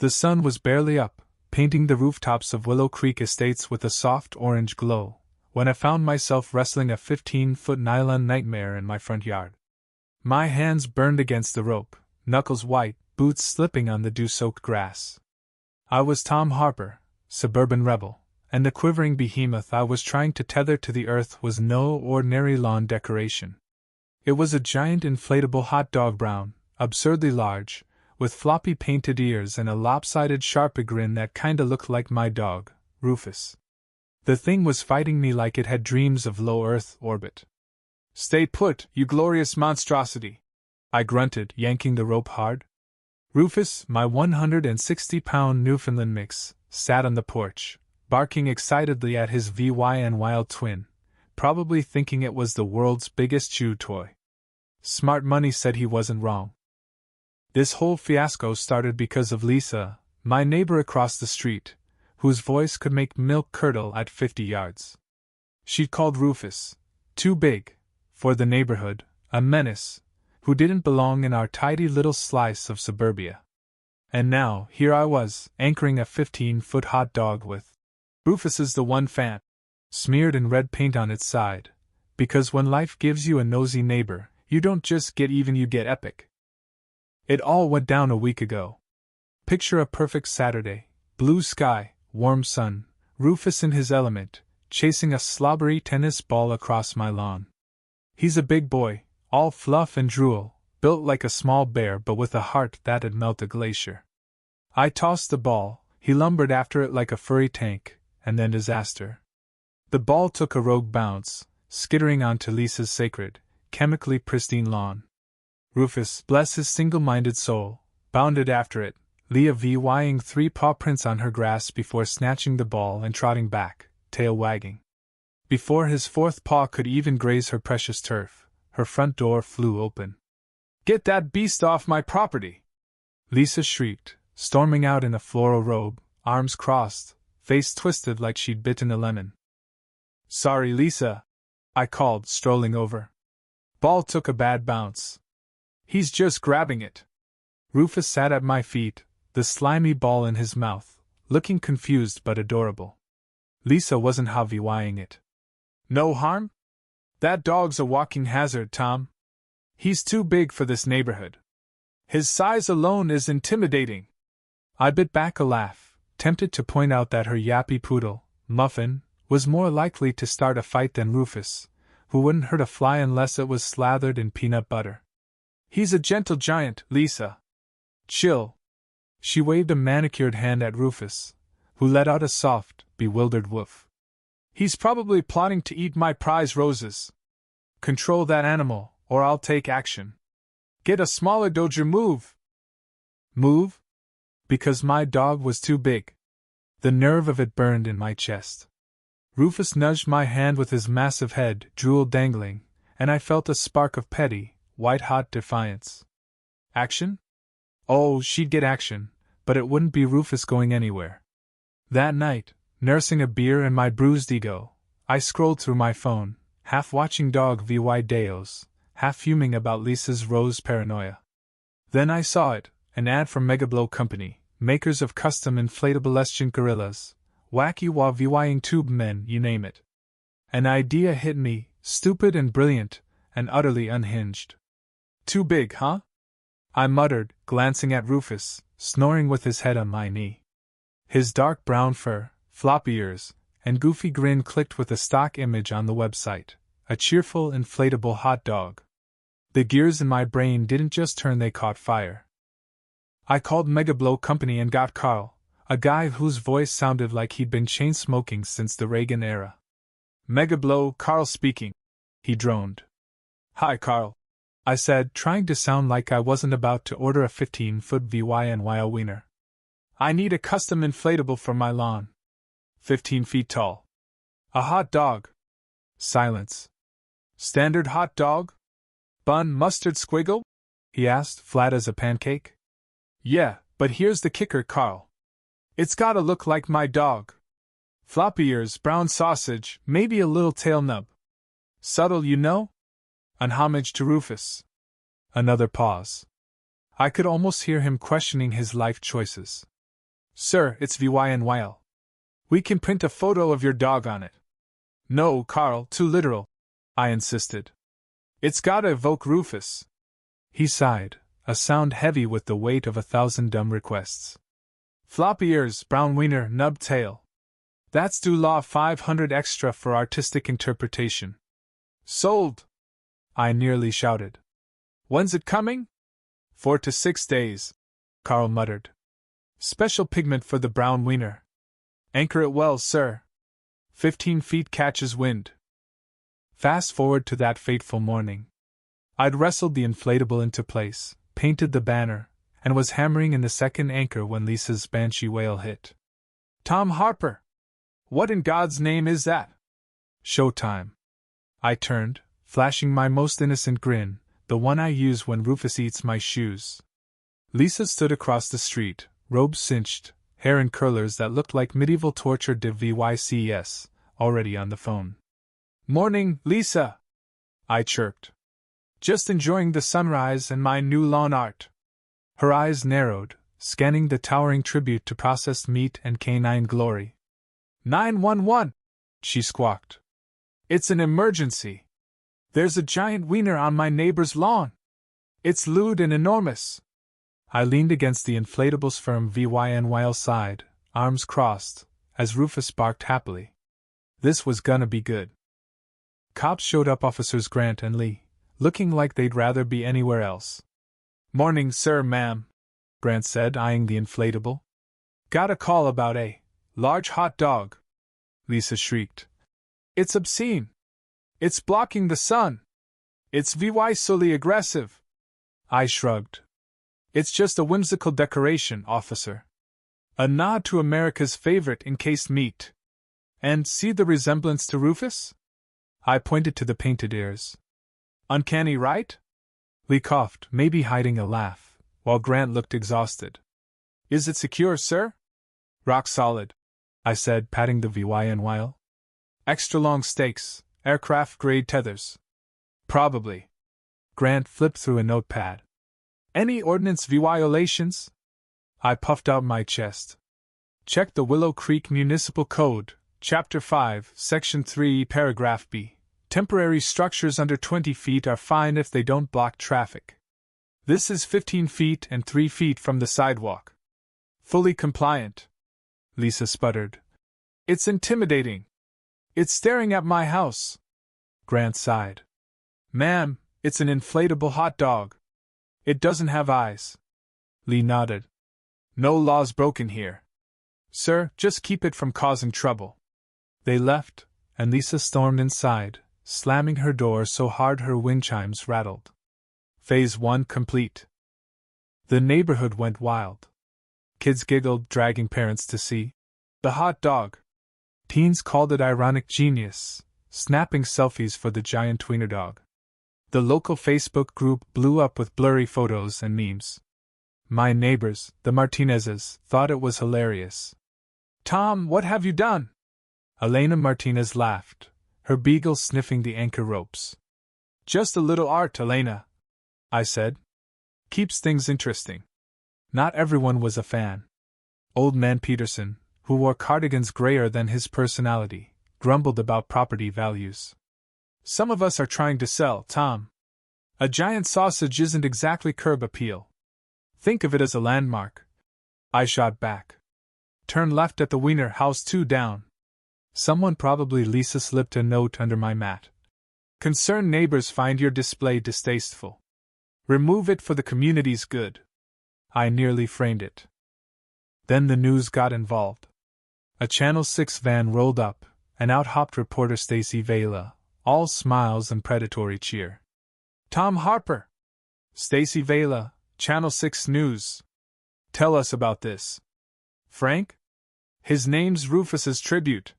The sun was barely up, painting the rooftops of Willow Creek Estates with a soft orange glow, when I found myself wrestling a 15-foot nylon nightmare in my front yard. My hands burned against the rope, knuckles white, boots slipping on the dew-soaked grass. I was Tom Harper, suburban rebel, and the quivering behemoth I was trying to tether to the earth was no ordinary lawn decoration. It was a giant inflatable hot dog brown, absurdly large, with floppy painted ears and a lopsided sharp grin that kinda looked like my dog, Rufus. The thing was fighting me like it had dreams of low Earth orbit. "Stay put, you glorious monstrosity!" I grunted, yanking the rope hard. Rufus, my 160-pound Newfoundland mix, sat on the porch, barking excitedly at his VYN wild twin, probably thinking it was the world's biggest chew toy. Smart Money said he wasn't wrong. This whole fiasco started because of Lisa, my neighbor across the street, whose voice could make milk curdle at 50 yards. She'd called Rufus, too big, for the neighborhood, a menace, who didn't belong in our tidy little slice of suburbia. And now, here I was, anchoring a 15-foot hot dog with Rufus's the one fan, smeared in red paint on its side, because when life gives you a nosy neighbor, you don't just get even, you get epic. It all went down a week ago. Picture a perfect Saturday, blue sky, warm sun, Rufus in his element, chasing a slobbery tennis ball across my lawn. He's a big boy, all fluff and drool, built like a small bear but with a heart that'd melt a glacier. I tossed the ball, he lumbered after it like a furry tank, and then disaster. The ball took a rogue bounce, skittering onto Lisa's sacred, chemically pristine lawn. Rufus, bless his single-minded soul, bounded after it, Leah VYing 3 paw prints on her grass before snatching the ball and trotting back, tail wagging. Before his 4th paw could even graze her precious turf, her front door flew open. "Get that beast off my property!" Lisa shrieked, storming out in a floral robe, arms crossed, face twisted like she'd bitten a lemon. "Sorry, Lisa," I called, strolling over. "Ball took a bad bounce. He's just grabbing it." Rufus sat at my feet, the slimy ball in his mouth, looking confused but adorable. Lisa wasn't VYing it. "No harm? That dog's a walking hazard, Tom. He's too big for this neighborhood. His size alone is intimidating." I bit back a laugh, tempted to point out that her yappy poodle, Muffin, was more likely to start a fight than Rufus, who wouldn't hurt a fly unless it was slathered in peanut butter. "He's a gentle giant, Lisa. Chill." She waved a manicured hand at Rufus, who let out a soft, bewildered woof. "He's probably plotting to eat my prize roses. Control that animal, or I'll take action. Get a smaller doger move." Move? Because my dog was too big. The nerve of it burned in my chest. Rufus nudged my hand with his massive head, drool dangling, and I felt a spark of petty, white-hot defiance. Action? Oh, she'd get action, but it wouldn't be Rufus going anywhere. That night, nursing a beer and my bruised ego, I scrolled through my phone, half watching dog VY Deos, half fuming about Lisa's rose paranoia. Then I saw it, an ad from Megablow Company, makers of custom inflatable estrogen gorillas, wacky while VYing tube men, you name it. An idea hit me, stupid and brilliant, and utterly unhinged. "Too big, huh?" I muttered, glancing at Rufus, snoring with his head on my knee. His dark brown fur, floppy ears, and goofy grin clicked with a stock image on the website, a cheerful, inflatable hot dog. The gears in my brain didn't just turn, they caught fire. I called Megablow Company and got Carl, a guy whose voice sounded like he'd been chain-smoking since the Reagan era. "Megablow, Carl speaking," he droned. "Hi, Carl," I said, trying to sound like I wasn't about to order a 15-foot VYNY wiener. "I need a custom inflatable for my lawn. 15 feet tall. A hot dog." Silence. "Standard hot dog? Bun, mustard, squiggle?" he asked, flat as a pancake. "Yeah, but here's the kicker, Carl. It's gotta look like my dog. Floppy ears, brown sausage, maybe a little tail nub. Subtle, you know? An homage to Rufus." Another pause. I could almost hear him questioning his life choices. Sir, it's VYNYL. We can print a photo of your dog on it. No, Carl, too literal, I insisted. It's gotta evoke Rufus. He sighed, a sound heavy with the weight of 1,000 dumb requests. Floppy ears, brown wiener, nub tail. That's due law 500 extra for artistic interpretation. Sold! I nearly shouted. When's it coming? 4 to 6 days, Carl muttered. Special pigment for the brown wiener. Anchor it well, sir. 15 feet catches wind. Fast forward to that fateful morning. I'd wrestled the inflatable into place, painted the banner, and was hammering in the second anchor when Lisa's banshee wail hit. Tom Harper! What in God's name is that? Showtime. I turned, flashing my most innocent grin, the one I use when Rufus eats my shoes. Lisa stood across the street, robe cinched, hair in curlers that looked like medieval torture de VYCS, already on the phone. Morning, Lisa! I chirped. Just enjoying the sunrise and my new lawn art. Her eyes narrowed, scanning the towering tribute to processed meat and canine glory. 911! She squawked. It's an emergency. There's a giant wiener on my neighbor's lawn. It's lewd and enormous. I leaned against the inflatable's firm VYNYL side, arms crossed, as Rufus barked happily. This was gonna be good. Cops showed up, Officers Grant and Lee, looking like they'd rather be anywhere else. Morning, sir, ma'am, Grant said, eyeing the inflatable. Got a call about a large hot dog, Lisa shrieked. It's obscene. It's blocking the sun. It's solely aggressive. I shrugged. It's just a whimsical decoration, officer. A nod to America's favorite encased meat. And see the resemblance to Rufus? I pointed to the painted ears. Uncanny, right? Lee coughed, maybe hiding a laugh, while Grant looked exhausted. Is it secure, sir? Rock solid, I said, patting the VYNYL. Extra long stakes, aircraft-grade tethers. Probably. Grant flipped through a notepad. Any ordnance violations? I puffed out my chest. Check the Willow Creek Municipal Code, Chapter 5, Section 3, Paragraph B. Temporary structures under 20 feet are fine if they don't block traffic. This is 15 feet and 3 feet from the sidewalk. Fully compliant. Lisa sputtered. It's intimidating. It's staring at my house. Grant sighed. Ma'am, it's an inflatable hot dog. It doesn't have eyes. Lee nodded. No laws broken here. Sir, just keep it from causing trouble. They left, and Lisa stormed inside, slamming her door so hard her wind chimes rattled. Phase 1 complete. The neighborhood went wild. Kids giggled, dragging parents to see the hot dog. Teens called it ironic genius, snapping selfies for the giant tweener dog. The local Facebook group blew up with blurry photos and memes. My neighbors, the Martinezes, thought it was hilarious. Tom, what have you done? Elena Martinez laughed, her beagle sniffing the anchor ropes. Just a little art, Elena, I said. Keeps things interesting. Not everyone was a fan. Old man Peterson, who wore cardigans grayer than his personality, grumbled about property values. Some of us are trying to sell, Tom. A giant sausage isn't exactly curb appeal. Think of it as a landmark. I shot back. Turn left at the Wiener House 2 down. Someone, probably Lisa, slipped a note under my mat. Concerned neighbors find your display distasteful. Remove it for the community's good. I nearly framed it. Then the news got involved. A Channel 6 van rolled up, and out hopped reporter Stacy Vela, all smiles and predatory cheer. Tom Harper! Stacy Vela, Channel 6 News. Tell us about this. Frank? His name's Rufus's tribute,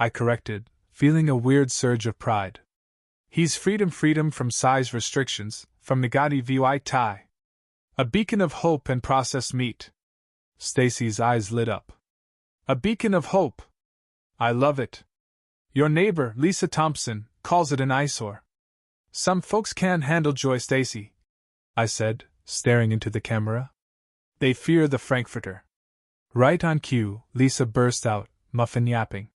I corrected, feeling a weird surge of pride. He's freedom from size restrictions, from Nagati VY Thai. A beacon of hope and processed meat. Stacy's eyes lit up. A beacon of hope. I love it. Your neighbor, Lisa Thompson, calls it an eyesore. Some folks can't handle joy, Stacy, I said, staring into the camera. They fear the Frankfurter. Right on cue, Lisa burst out, muffin yapping.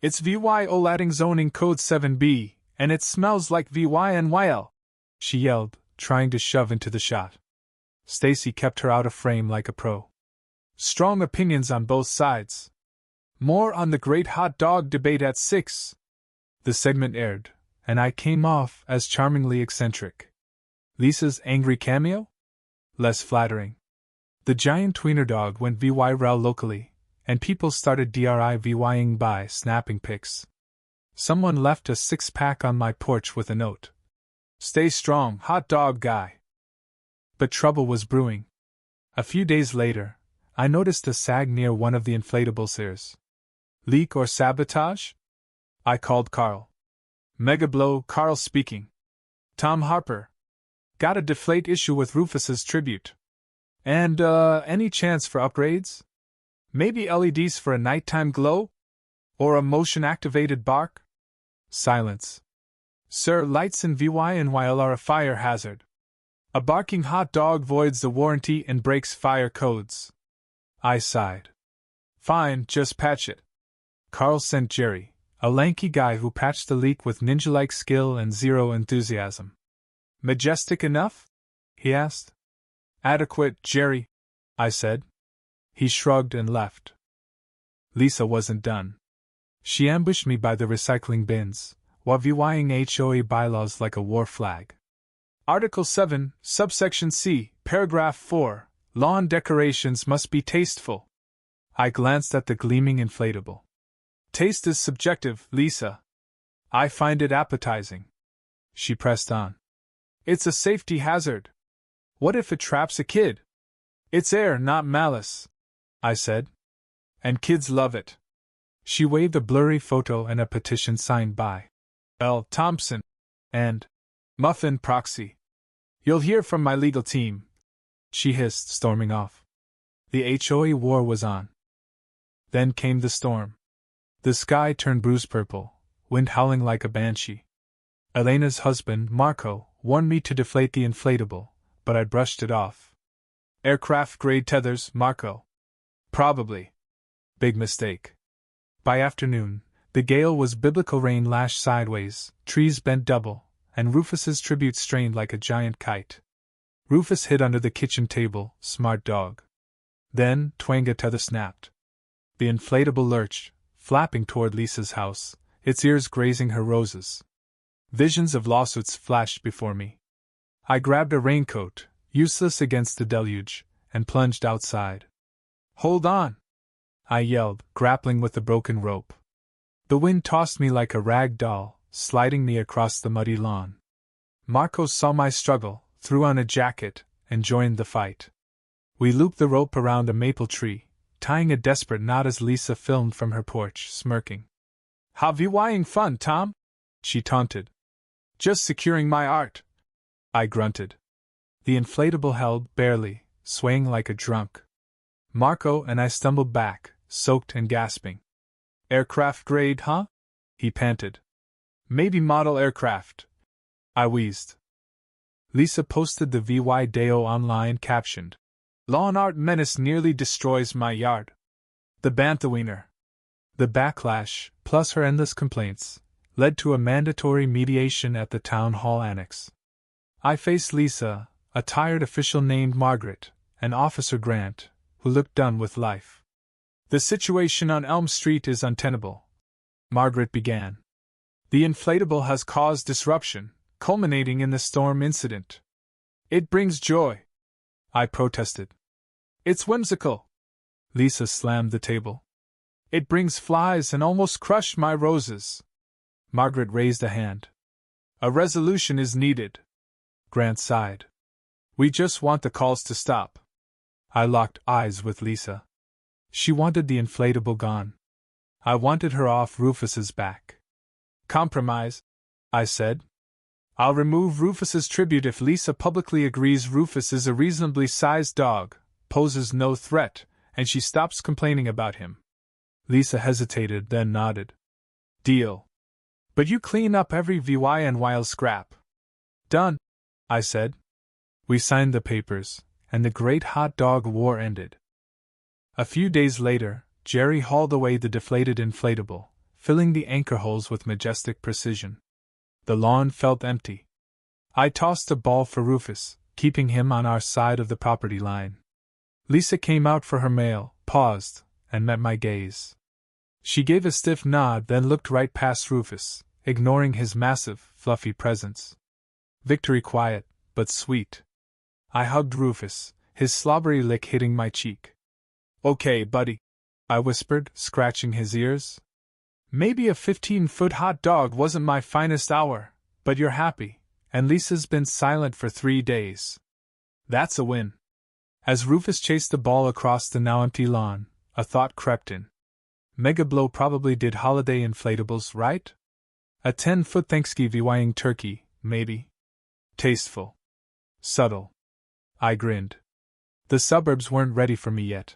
It's VY zoning code 7B, and it smells like VYNYL, she yelled, trying to shove into the shot. Stacy kept her out of frame like a pro. Strong opinions on both sides. More on the great hot dog debate at 6. The segment aired, and I came off as charmingly eccentric. Lisa's angry cameo? Less flattering. The giant tweener dog went VY-RAL locally, and people started DRIVYing by snapping pics. Someone left a 6-pack on my porch with a note. Stay strong, hot dog guy. But trouble was brewing. A few days later, I noticed a sag near one of the inflatables ears. Leak or sabotage? I called Carl. Mega blow, Carl speaking. Tom Harper. Got a deflate issue with Rufus's tribute. And, any chance for upgrades? Maybe LEDs for a nighttime glow? Or a motion-activated bark? Silence. Sir, lights in VYNYL are a fire hazard. A barking hot dog voids the warranty and breaks fire codes. I sighed. Fine, just patch it. Carl sent Jerry, a lanky guy who patched the leak with ninja-like skill and zero enthusiasm. Majestic enough? He asked. Adequate, Jerry, I said. He shrugged and left. Lisa wasn't done. She ambushed me by the recycling bins, while VYing HOA bylaws like a war flag. Article 7, subsection C, paragraph 4, lawn decorations must be tasteful. I glanced at the gleaming inflatable. Taste is subjective, Lisa. I find it appetizing. She pressed on. It's a safety hazard. What if it traps a kid? It's air, not malice, I said. And kids love it. She waved a blurry photo and a petition signed by L. Thompson and Muffin Proxy. You'll hear from my legal team, she hissed, storming off. The HOA war was on. Then came the storm. The sky turned bruise purple, wind howling like a banshee. Elena's husband, Marco, warned me to deflate the inflatable, but I brushed it off. Aircraft-grade tethers, Marco. Probably. Big mistake. By afternoon, the gale was biblical rain lashed sideways, trees bent double, and Rufus's tribute strained like a giant kite. Rufus hid under the kitchen table, smart dog. Then, twang a tether snapped. The inflatable lurched, flapping toward Lisa's house, its ears grazing her roses. Visions of lawsuits flashed before me. I grabbed a raincoat, useless against the deluge, and plunged outside. Hold on! I yelled, grappling with the broken rope. The wind tossed me like a rag doll, sliding me across the muddy lawn. Marco saw my struggle, threw on a jacket, and joined the fight. We looped the rope around a maple tree, tying a desperate knot as Lisa filmed from her porch, smirking. How VYing fun, Tom? She taunted. Just securing my art, I grunted. The inflatable held, barely, swaying like a drunk. Marco and I stumbled back, soaked and gasping. Aircraft grade, huh? He panted. Maybe model aircraft, I wheezed. Lisa posted the VY Deo online, captioned, Lawn art menace nearly destroys my yard. The Banthaweener. The backlash, plus her endless complaints, led to a mandatory mediation at the town hall annex. I faced Lisa, a tired official named Margaret, and Officer Grant, who looked done with life. The situation on Elm Street is untenable, Margaret began. The inflatable has caused disruption, culminating in the storm incident. It brings joy, I protested. It's whimsical. Lisa slammed the table. It brings flies and almost crushed my roses. Margaret raised a hand. A resolution is needed. Grant sighed. We just want the calls to stop. I locked eyes with Lisa. She wanted the inflatable gone. I wanted her off Rufus's back. Compromise, I said. I'll remove Rufus's tribute if Lisa publicly agrees Rufus is a reasonably sized dog, poses no threat, and she stops complaining about him. Lisa hesitated, then nodded. Deal. But you clean up every VYNYL scrap. Done, I said. We signed the papers, and the great hot dog war ended. A few days later, Jerry hauled away the deflated inflatable, filling the anchor holes with majestic precision. The lawn felt empty. I tossed a ball for Rufus, keeping him on our side of the property line. Lisa came out for her mail, paused, and met my gaze. She gave a stiff nod, then looked right past Rufus, ignoring his massive, fluffy presence. Victory quiet, but sweet. I hugged Rufus, his slobbery lick hitting my cheek. "Okay, buddy," I whispered, scratching his ears. "Maybe a 15-foot hot dog wasn't my finest hour, but you're happy, and Lisa's been silent for 3 days. That's a win." As Rufus chased the ball across the now empty lawn, a thought crept in. Mega Blow probably did holiday inflatables, right? A 10-foot Thanksgiving turkey, maybe. Tasteful. Subtle. I grinned. The suburbs weren't ready for me yet.